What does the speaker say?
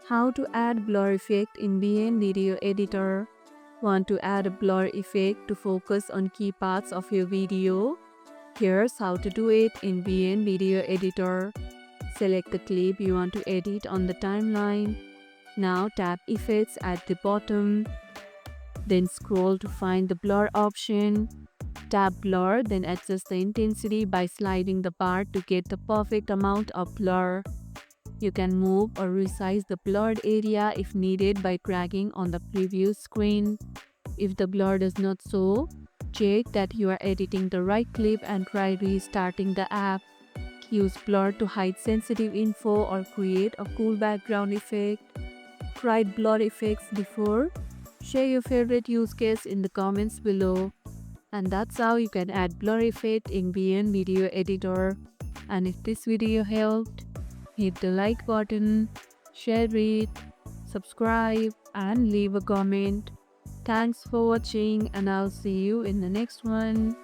How to add blur effect in VN Video Editor. Want to add a blur effect to focus on key parts of your video? Here's how to do it in VN Video Editor. Select the clip you want to edit on the timeline. Now tap Effects at the bottom. Then scroll to find the blur option. Tap blur, then adjust the intensity by sliding the bar to get the perfect amount of blur. You can move or resize the blurred area if needed by dragging on the preview screen. If the blur does not show, check that you are editing the right clip and try restarting the app. Use blur to hide sensitive info or create a cool background effect. Tried blur effects before? Share your favorite use case in the comments below. And that's how you can add blur effect in VN Video Editor. And if this video helped, hit the like button, share it, subscribe, and leave a comment. Thanks for watching, and I'll see you in the next one.